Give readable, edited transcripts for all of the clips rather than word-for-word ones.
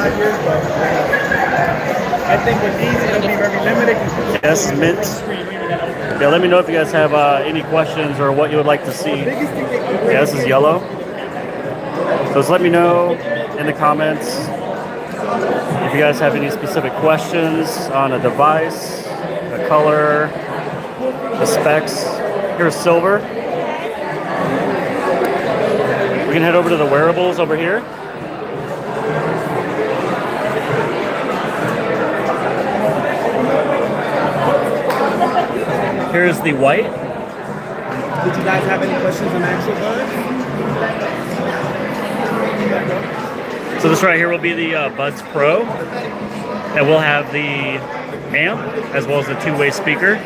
5 years, but I think with these it'll be very limited. Yes, mint. Yeah, let me know if you guys have any questions or what you would like to see. Yeah, this is yellow. So just let me know in the comments if you guys have any specific questions on a device, the color, the specs. Here's silver. We can head over to the wearables over here. Here's the white. Did you guys have any questions on actual Buds? So this right here will be the Buds Pro. And we'll have the amp as well as the two-way speaker.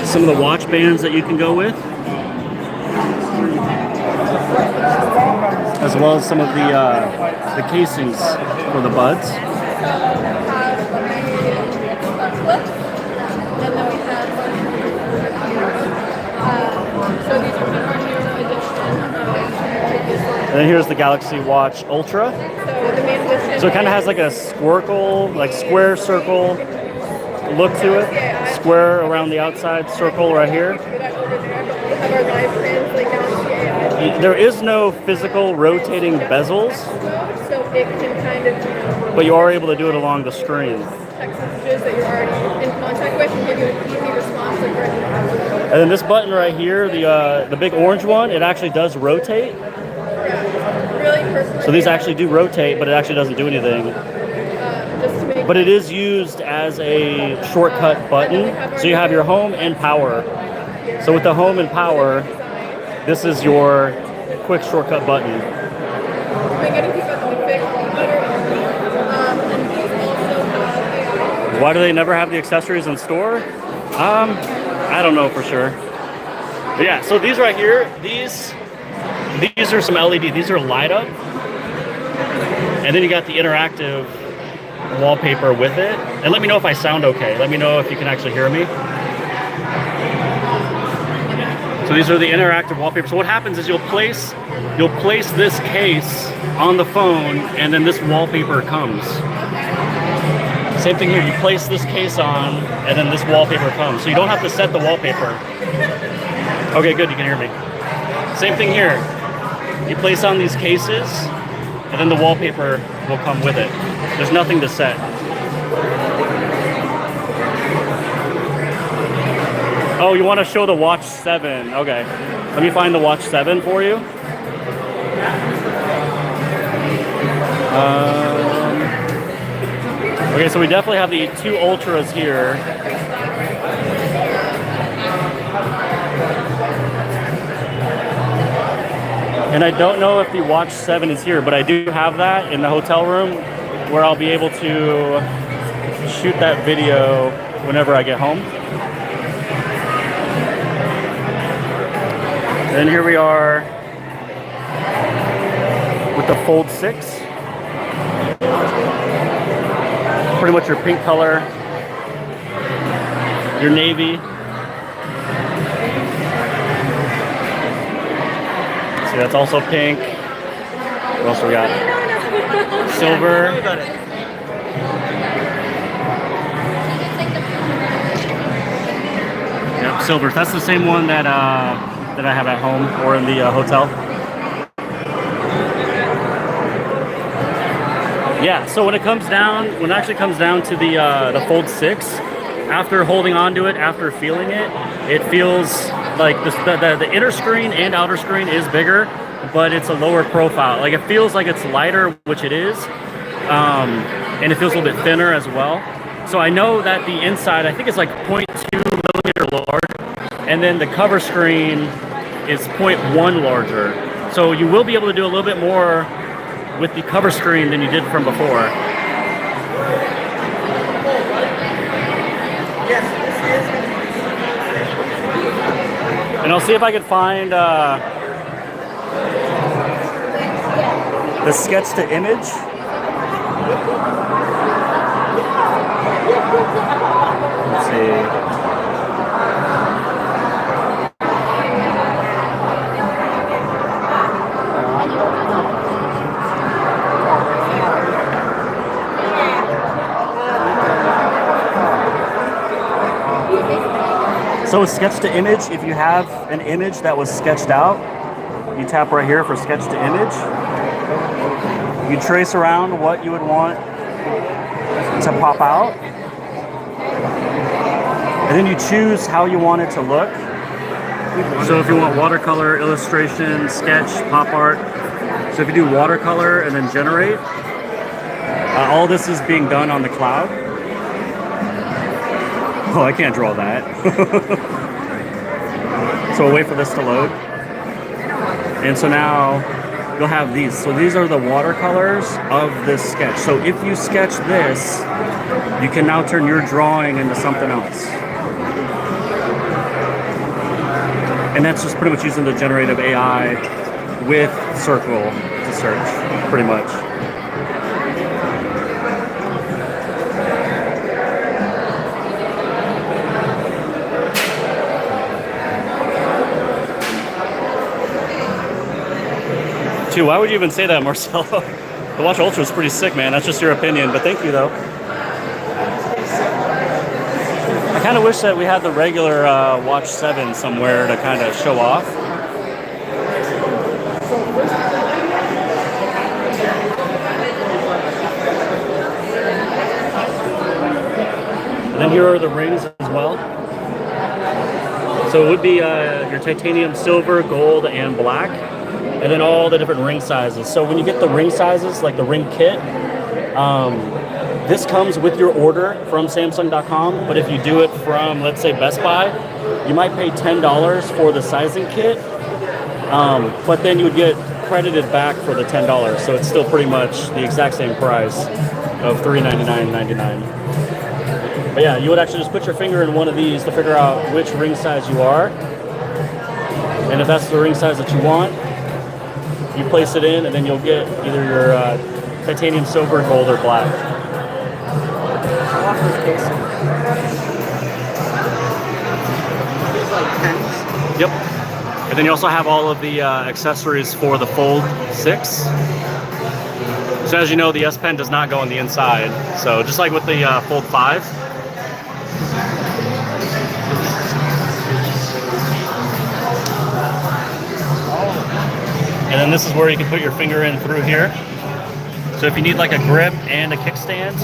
Some of the watch bands that you can go with, as well as some of the casings for the Buds. And then here's the Galaxy Watch Ultra. So it kind of has like a squircle, like square circle look to it. Square around the outside, circle right here. There is no physical rotating bezels, but you are able to do it along the screen. And then this button right here, the big orange one, it actually does rotate. So these actually do rotate, but it actually doesn't do anything. But it is used as a shortcut button. So you have your home and power. So with the home and power, this is your quick shortcut button. Why do they never have the accessories in store? I don't know for sure. But yeah, so these right here, these are some LED. These are light up. And then you got the interactive wallpaper with it. And let me know if I sound okay. Let me know if you can actually hear me. So these are the interactive wallpaper. So what happens is you'll place this case on the phone and then this wallpaper comes. Same thing here, you place this case on and then this wallpaper comes. So you don't have to set the wallpaper. Okay, good, you can hear me. Same thing here. You place on these cases and then the wallpaper will come with it. There's nothing to set. Oh, you want to show the Watch 7. Okay. Let me find the Watch 7 for you. Okay, so we definitely have the two Ultras here. And I don't know if the Watch 7 is here, but I do have that in the hotel room where I'll be able to shoot that video whenever I get home. And here we are with the Fold 6. Pretty much your pink color, your navy. See, that's also pink. What else we got? Silver. Yep, silver. That's the same one that that I have at home or in the hotel. Yeah, so when it actually comes down to the Fold 6, after holding on to it, after feeling it, it feels like the inner screen and outer screen is bigger, but it's a lower profile. Like it feels like it's lighter, which it is, and it feels a little bit thinner as well. So I know that the inside, I think it's like 0.2 millimeter larger, and then the cover screen is 0.1 larger. So you will be able to do a little bit more with the cover screen than you did from before. And I'll see if I can find the sketch to image. Let's see. So sketch to image, if you have an image that was sketched out, you tap right here for sketch to image. You trace around what you would want to pop out. And then you choose how you want it to look. So if you want watercolor, illustration, sketch, pop art. So if you do watercolor and then generate, all this is being done on the cloud. Oh, I can't draw that. So we'll wait for this to load. And so now you'll have these. So these are the watercolors of this sketch. So if you sketch this, you can now turn your drawing into something else. And that's just pretty much using the generative AI with Circle to search, pretty much. Dude, why would you even say that, Marcelo? The Watch Ultra is pretty sick, man. That's just your opinion, but thank you, though. I kind of wish that we had the regular Watch 7 somewhere to kind of show off. And then here are the rings as well. So it would be your titanium, silver, gold, and black. And then all the different ring sizes. So when you get the ring sizes, like the ring kit, this comes with your order from Samsung.com. But if you do it from, let's say, Best Buy, you might pay $10 for the sizing kit. But then you would get credited back for the $10. So it's still pretty much the exact same price of $399.99. But yeah, you would actually just put your finger in one of these to figure out which ring size you are. And if that's the ring size that you want, you place it in, and then you'll get either your titanium, silver, gold, or black. Yep. And then you also have all of the accessories for the Fold 6. So as you know, the S Pen does not go on the inside. So just like with the Fold 5. And then this is where you can put your finger in through here. So if you need like a grip and a kickstand,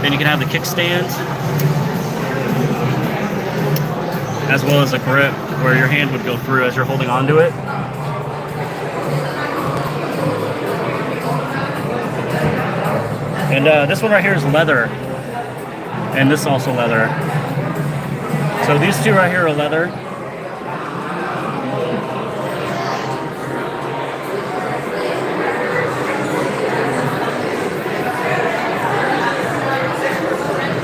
then you can have the kickstand as well as a grip where your hand would go through as you're holding onto it. And this one right here is leather. And this is also leather. So these two right here are leather.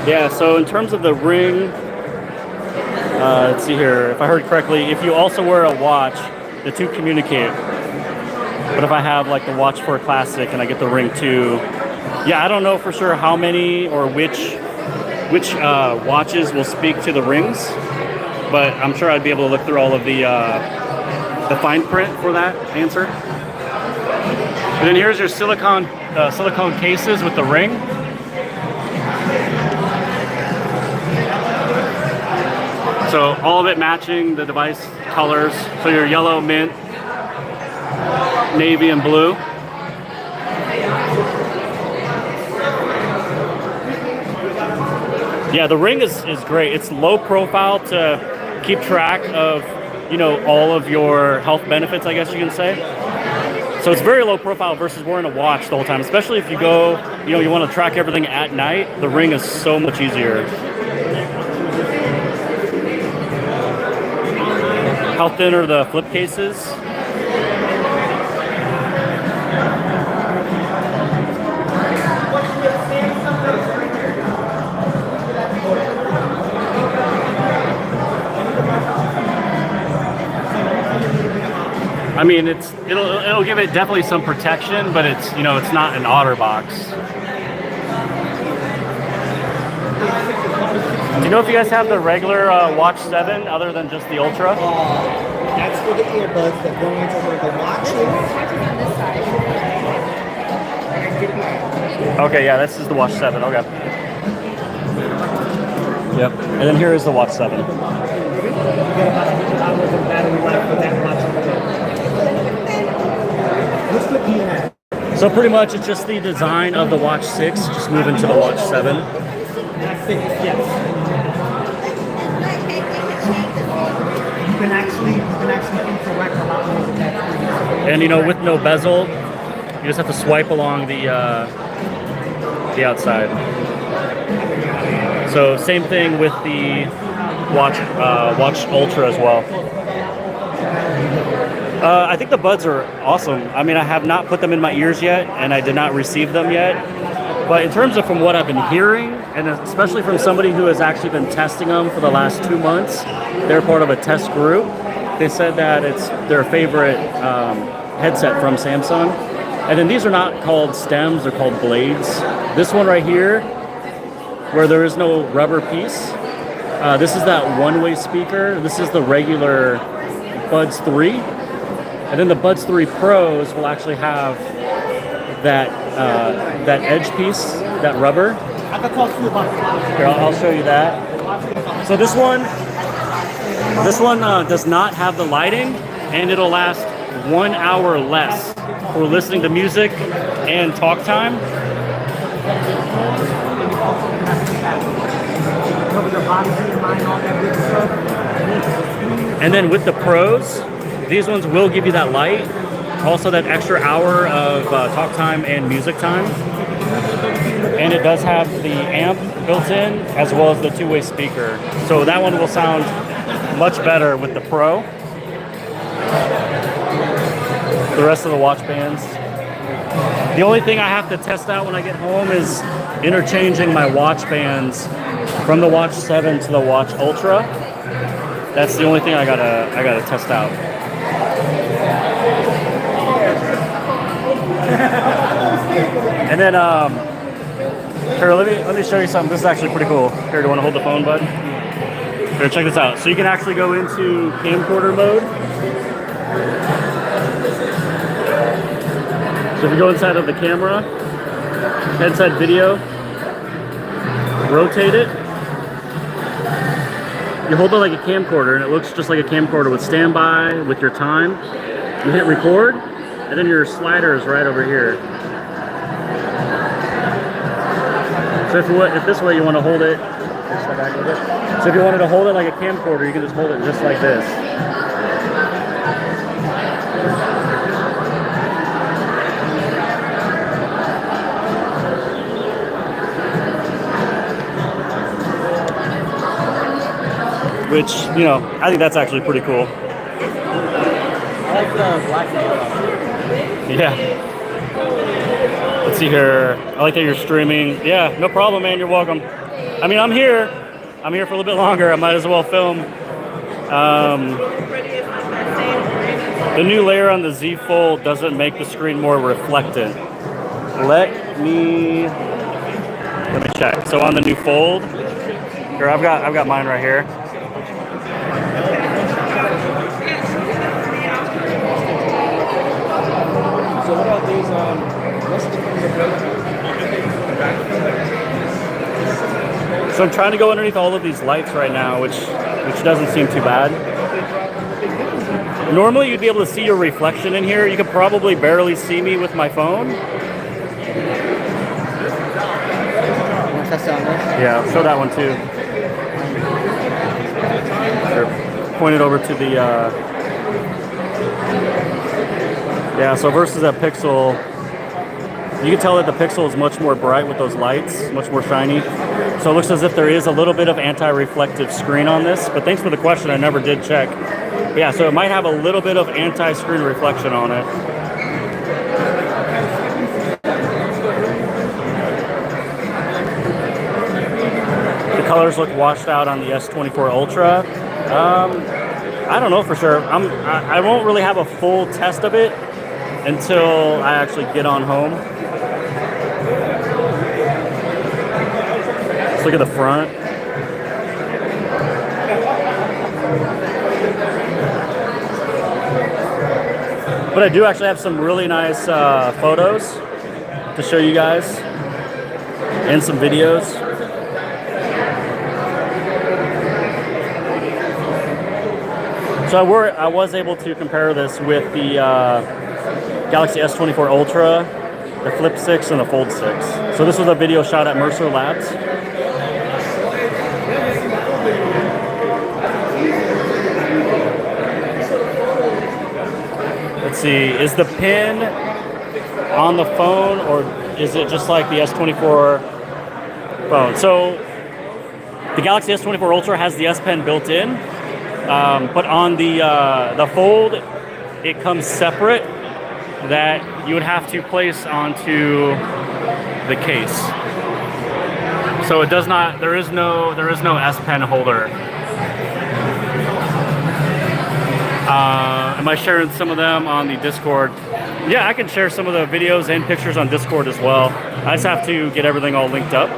Yeah, so in terms of the ring, let's see here, if I heard correctly, if you also wear a watch, the two communicate. But if I have like the Watch 4 Classic and I get the ring too, yeah, I don't know for sure how many or which watches will speak to the rings, but I'm sure I'd be able to look through all of the fine print for that answer. And then here's your silicone cases with the ring. So all of it matching the device colors. So your yellow, mint, navy, and blue. Yeah, the ring is great. It's low profile to keep track of, you know, all of your health benefits, I guess you can say. So it's very low profile versus wearing a watch the whole time, especially if you go, you know, you want to track everything at night. The ring is so much easier. How thin are the flip cases? I mean, it'll give it definitely some protection, but it's, you know, it's not an OtterBox. Do you know if you guys have the regular Watch 7 other than just the Ultra? That's for the earbuds that go into the watch. Okay, yeah, this is the Watch 7. Okay. Yep. And then here is the Watch 7. You get about 100 hours of battery life for that watch over there. What's the key now? So pretty much it's just the design of the Watch 6, just moving to the Watch 7. That's it, yes. You can actually interact a lot more with that screen. And you know, with no bezel, you just have to swipe along the outside. So same thing with the Watch Ultra as well. I think the buds are awesome. I mean, I have not put them in my ears yet, and I did not receive them yet. But in terms of from what I've been hearing, and especially from somebody who has actually been testing them for the last 2 months, they're part of a test group. They said that it's their favorite headset from Samsung. And then these are not called stems, they're called blades. This one right here, where there is no rubber piece, this is that one-way speaker. This is the regular Buds 3. And then the Buds 3 Pros will actually have that that edge piece, that rubber. I can talk to you about it. Here, I'll show you that. So this one does not have the lighting, and it'll last 1 hour less for listening to music and talk time. And then with the Pros, these ones will give you that light, also that extra hour of talk time and music time. And it does have the amp built in, as well as the two-way speaker. So that one will sound much better with the Pro. The rest of the watch bands. The only thing I have to test out when I get home is interchanging my watch bands from the Watch 7 to the Watch Ultra. That's the only thing I gotta test out. And then here, let me show you something. This is actually pretty cool. Here, do you want to hold the phone, bud? Here, check this out. So you can actually go into camcorder mode. So if you go inside of the camera, inside video, rotate it. You hold it like a camcorder, and it looks just like a camcorder with standby, with your time. You hit record, and then your slider is right over here. So if this way you want to hold it, so if you wanted to hold it like a camcorder, you can just hold it just like this. Which, you know, I think that's actually pretty cool. I like the black and yellow. Yeah. Let's see here. I like that you're streaming. Yeah, no problem, man. You're welcome. I mean, I'm here for a little bit longer. I might as well film. The new layer on the Z Fold doesn't make the screen more reflectant. Let me check. So on the new Fold, here I've got mine right here. So what about these, what's the So I'm trying to go underneath all of these lights right now, which doesn't seem too bad. Normally you'd be able to see your reflection in here. You could probably barely see me with my phone. Yeah, I'll show that one too. Here, point it over to the yeah, so versus that Pixel, you can tell that the Pixel is much more bright with those lights, much more shiny. So it looks as if there is a little bit of anti-reflective screen on this, but thanks for the question, I never did check. But yeah, so it might have a little bit of anti-screen reflection on it. The colors look washed out on the S24 Ultra. I don't know for sure. I won't really have a full test of it until I actually get on home. Let's look at the front. But I do actually have some really nice photos to show you guys and some videos. So I was able to compare this with the Galaxy S24 Ultra, the Flip 6, and the Fold 6. So this was a video shot at Mercer Labs. Let's see, is the pin on the phone, or is it just like the S24 phone? So the Galaxy S24 Ultra has the S Pen built in, but on the Fold, it comes separate, that you would have to place onto the case. So it does not. There is no S Pen holder. Am I sharing some of them on the Discord? Yeah, I can share some of the videos and pictures on Discord as well. I just have to get everything all linked up.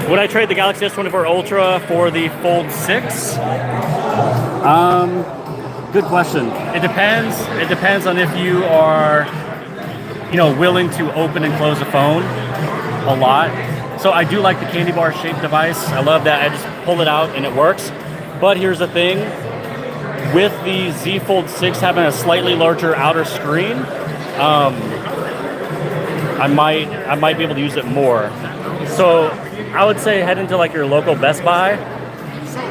Would I trade the Galaxy S24 Ultra for the Fold 6? Good question. It depends. It depends on if you are, willing to open and close a phone a lot. So I do like the candy bar shaped device. I love that. I just pull it out and it works. But here's the thing. With the Z Fold 6 having a slightly larger outer screen, I might be able to use it more. So I would say head into like your local Best Buy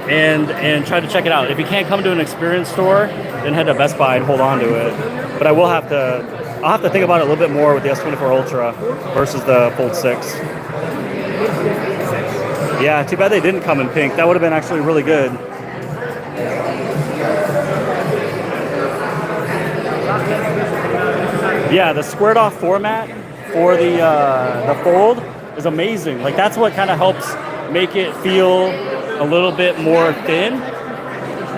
and try to check it out. If you can't come to an experience store, then head to Best Buy and hold on to it. But I'll have to think about it a little bit more with the S24 Ultra versus the Fold 6. Yeah, too bad they didn't come in pink. That would have been actually really good. Yeah, the squared off format for the Fold is amazing. Like that's what kind of helps make it feel a little bit more thin.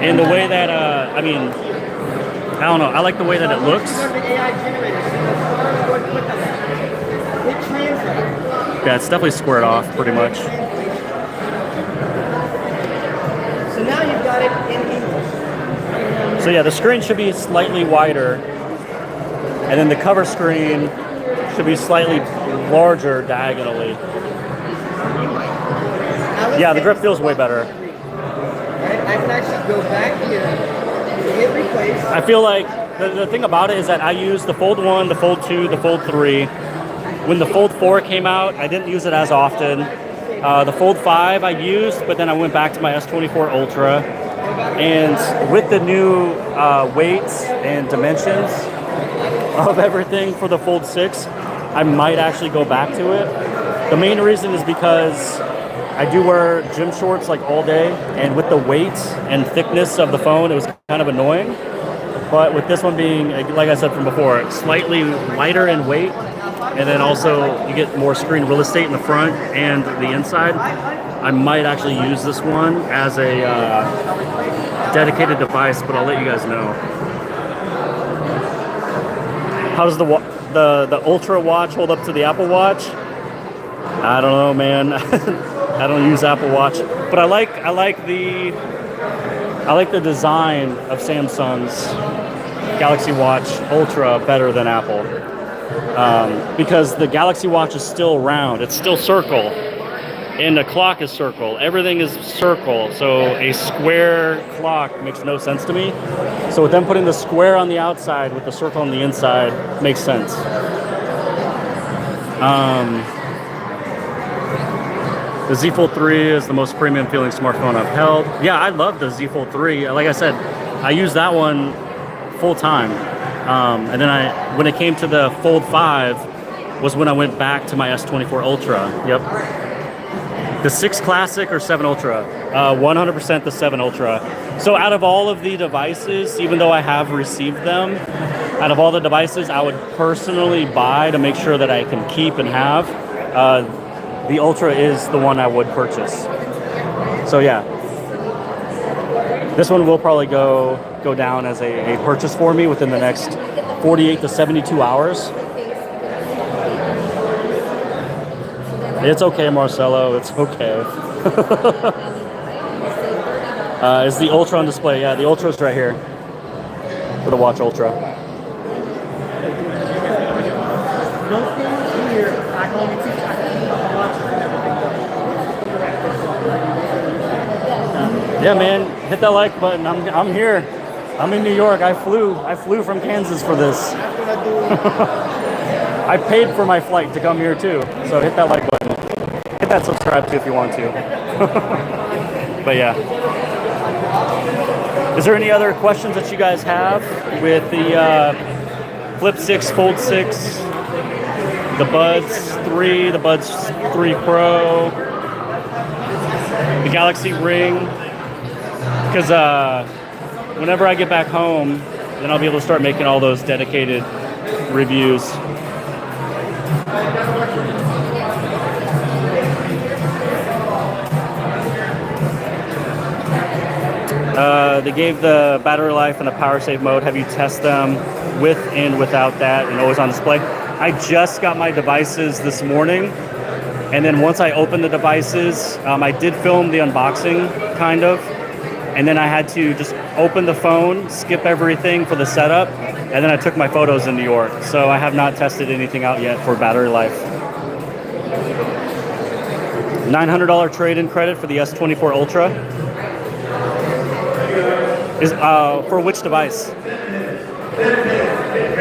And the way that, I don't know, I like the way that it looks. Yeah, it's definitely squared off pretty much. So now you've got it in English. So yeah, the screen should be slightly wider. And then the cover screen should be slightly larger diagonally. Yeah, the grip feels way better. I can actually go back here, hit replace. I feel like the thing about it is that I use the Fold 1, the Fold 2, the Fold 3. When the Fold 4 came out, I didn't use it as often. The Fold 5 I used, but then I went back to my S24 Ultra. And with the new weights and dimensions of everything for the Fold 6, I might actually go back to it. The main reason is because I do wear gym shorts like all day, and with the weight and thickness of the phone, it was kind of annoying. But with this one being, like I said from before, slightly lighter in weight, and then also you get more screen real estate in the front and the inside, I might actually use this one as a dedicated device, but I'll let you guys know. How does the Ultra Watch hold up to the Apple Watch? I don't know, man. I don't use Apple Watch, but I like the design of Samsung's Galaxy Watch Ultra better than Apple, because the Galaxy Watch is still round. It's still circle, and the clock is circle. Everything is circle, so a square clock makes no sense to me. So with them putting the square on the outside with the circle on the inside makes sense. The Z Fold 3 is the most premium feeling smartphone I've held. Yeah, I love the Z Fold 3. Like I said, I use that one full time. And then when it came to the Fold 5 was when I went back to my S24 Ultra. Yep. The 6 Classic or 7 Ultra? 100% the 7 Ultra. So out of all of the devices, even though I have received them, out of all the devices I would personally buy to make sure that I can keep and have, the Ultra is the one I would purchase. So yeah, this one will probably go down as a purchase for me within the next 48 to 72 hours. It's okay, Marcelo, it's okay. Is the Ultra on display? Yeah, the Ultra's right here for the Watch Ultra. Yeah, man, hit that like button. I'm here. I'm in New York. I flew from Kansas for this. I paid for my flight to come here too. So hit that like button. Hit that subscribe too if you want to. But yeah. Is there any other questions that you guys have with the Flip 6, Fold 6, the Buds 3, the Buds 3 Pro, the Galaxy Ring? Because whenever I get back home, then I'll be able to start making all those dedicated reviews. They gave the battery life and the power save mode. Have you tested them with and without that and always on display? I just got my devices this morning, and then once I opened the devices, I did film the unboxing, kind of, and then I had to just open the phone, skip everything for the setup, and then I took my photos in New York. So I have not tested anything out yet for battery life. $900 trade-in credit for the S24 Ultra. Is for which device?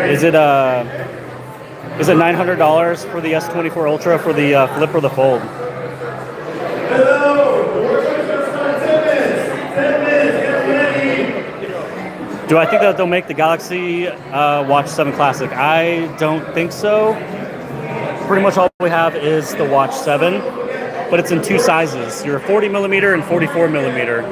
Is it $900 for the S24 Ultra for the Flip or the Fold? Do I think that they'll make the Galaxy Watch 7 Classic? I don't think so. Pretty much all we have is the Watch 7, but it's in two sizes. Your 40 millimeter and 44 millimeter.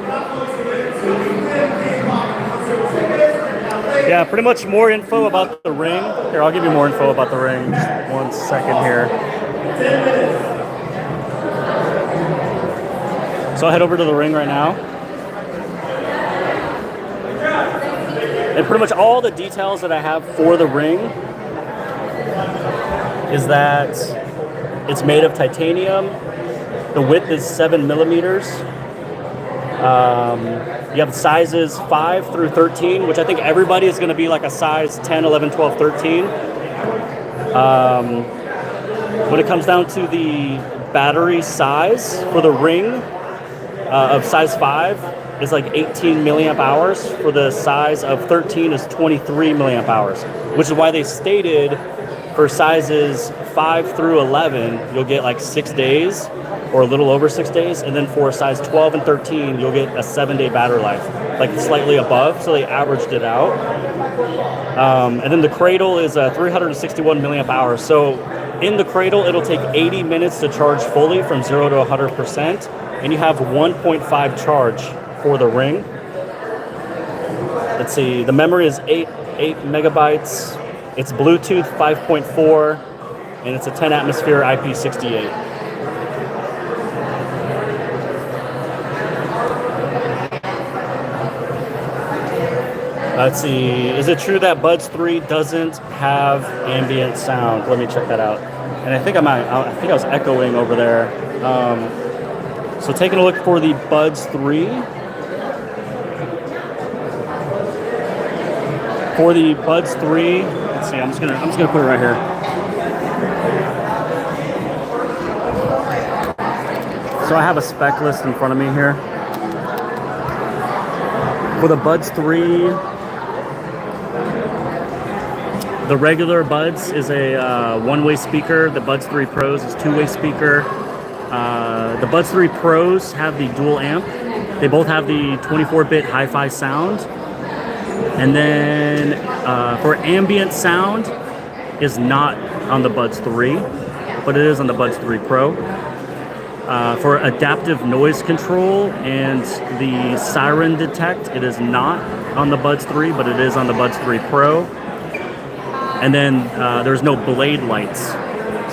Yeah, pretty much more info about the Ring. Here, I'll give you more info about the Ring. Just 1 second here. So I'll head over to the Ring right now. And pretty much all the details that I have for the Ring is that it's made of titanium. The width is 7 millimeters. You have sizes 5 through 13, which I think everybody is going to be like a size 10, 11, 12, 13. When it comes down to the battery size for the Ring of size 5 is like 18 milliamp hours. For the size of 13 is 23 milliamp hours, which is why they stated for sizes 5 through 11, you'll get like 6 days or a little over 6 days. And then for size 12 and 13, you'll get a 7-day battery life, like slightly above. So they averaged it out. And then the cradle is 361 milliamp hours. So in the cradle, it'll take 80 minutes to charge fully from 0 to 100%. And you have 1.5 charge for the Ring. Let's see, the memory is 8 megabytes. It's Bluetooth 5.4, and it's a 10 atmosphere IP68. Let's see, is it true that Buds 3 doesn't have ambient sound? Let me check that out. And I think I was echoing over there. So taking a look for the Buds 3. For the Buds 3, let's see, I'm just gonna put it right here. So I have a spec list in front of me here. For the Buds 3, the regular Buds is a one-way speaker. The Buds 3 Pros is two-way speaker. The Buds 3 Pros have the dual amp. They both have the 24-bit hi-fi sound. And then for ambient sound is not on the Buds 3, but it is on the Buds 3 Pro. For adaptive noise control and the siren detect, it is not on the Buds 3, but it is on the Buds 3 Pro. And then there's no blade lights.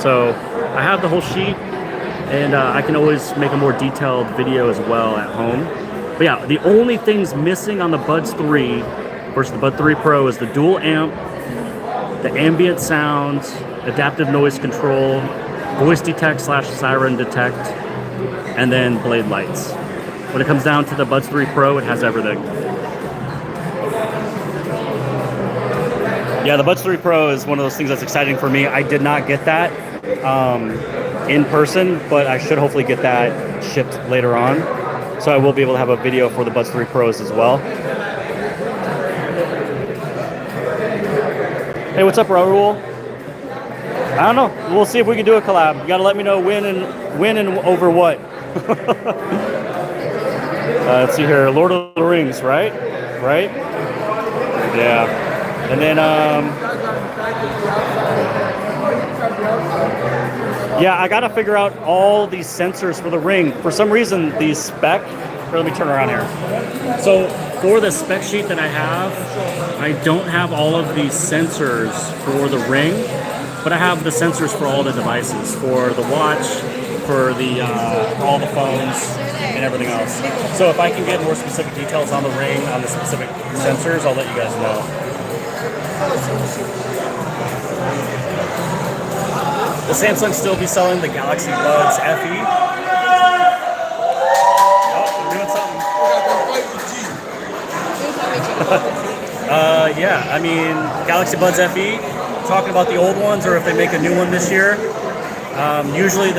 So I have the whole sheet, and I can always make a more detailed video as well at home. But yeah, the only things missing on the Buds 3 versus the Buds 3 Pro is the dual amp, the ambient sound, adaptive noise control, voice detect / siren detect, and then blade lights. When it comes down to the Buds 3 Pro, it has everything. Yeah, the Buds 3 Pro is one of those things that's exciting for me. I did not get that in person, but I should hopefully get that shipped later on. So I will be able to have a video for the Buds 3 Pros as well. Hey, what's up, Raul? I don't know. We'll see if we can do a collab. You gotta let me know when and over what. Let's see here. Lord of the Rings, right? Right? Yeah. And then, yeah, I gotta figure out all these sensors for the Ring. For some reason, the spec. Here, let me turn around here. So for the spec sheet that I have, I don't have all of these sensors for the Ring, but I have the sensors for all the devices, for the watch, for the all the phones, and everything else. So if I can get more specific details on the Ring, on the specific sensors, I'll let you guys know. Will Samsung still be selling the Galaxy Buds FE? Oh, we're doing something. Yeah, I mean, Galaxy Buds FE, talking about the old ones, or if they make a new one this year. Usually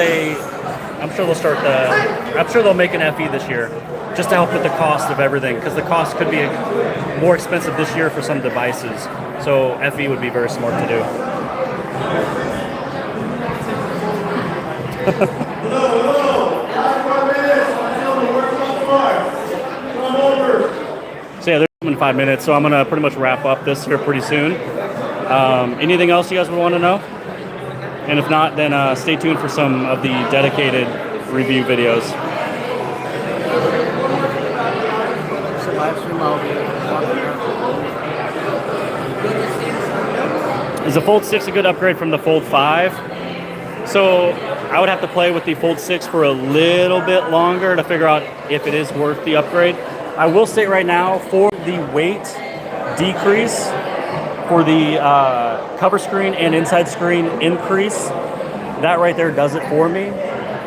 I'm sure they'll make an FE this year, just to help with the cost of everything, because the cost could be more expensive this year for some devices. So FE would be very smart to do. So yeah, they're in 5 minutes, so I'm gonna pretty much wrap up this here pretty soon. Anything else you guys would want to know? And if not, then stay tuned for some of the dedicated review videos. Is the Fold 6 a good upgrade from the Fold 5? So I would have to play with the Fold 6 for a little bit longer to figure out if it is worth the upgrade. I will say right now, for the weight decrease, for the cover screen and inside screen increase, that right there does it for me.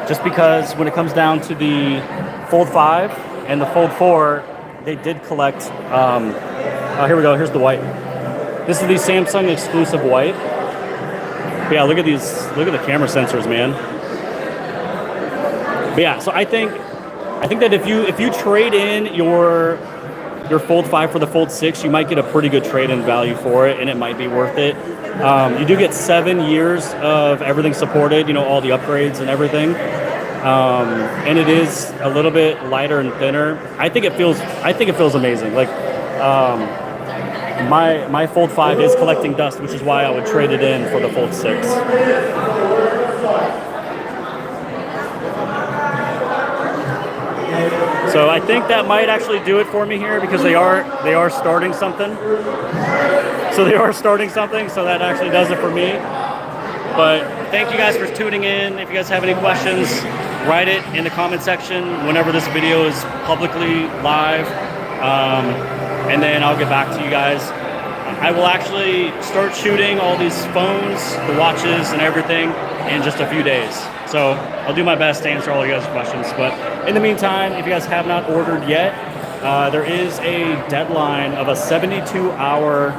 Just because when it comes down to the Fold 5 and the Fold 4, they did collect, here we go, here's the white. This is the Samsung exclusive white. But yeah, look at the camera sensors, man. But yeah, so I think that if you trade in your Fold 5 for the Fold 6, you might get a pretty good trade-in value for it, and it might be worth it. You do get 7 years of everything supported, you know, all the upgrades and everything. And it is a little bit lighter and thinner. I think it feels amazing. Like, my Fold 5 is collecting dust, which is why I would trade it in for the Fold 6. So I think that might actually do it for me here, because they are starting something. So they are starting something, so that actually does it for me. But thank you guys for tuning in. If you guys have any questions, write it in the comment section whenever this video is publicly live. And then I'll get back to you guys. I will actually start shooting all these phones, the watches, and everything in just a few days. So I'll do my best to answer all you guys' questions. But in the meantime, if you guys have not ordered yet, there is a deadline of a 72-hour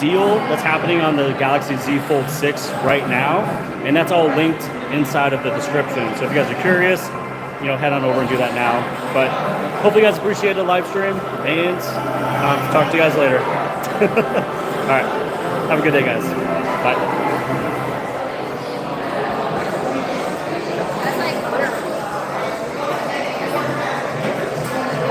deal that's happening on the Galaxy Z Fold6 right now. And that's all linked inside of the description. So if you guys are curious, you know, head on over and do that now. But hopefully you guys appreciated the live stream, and talk to you guys later. All right, have a good day, guys. Bye.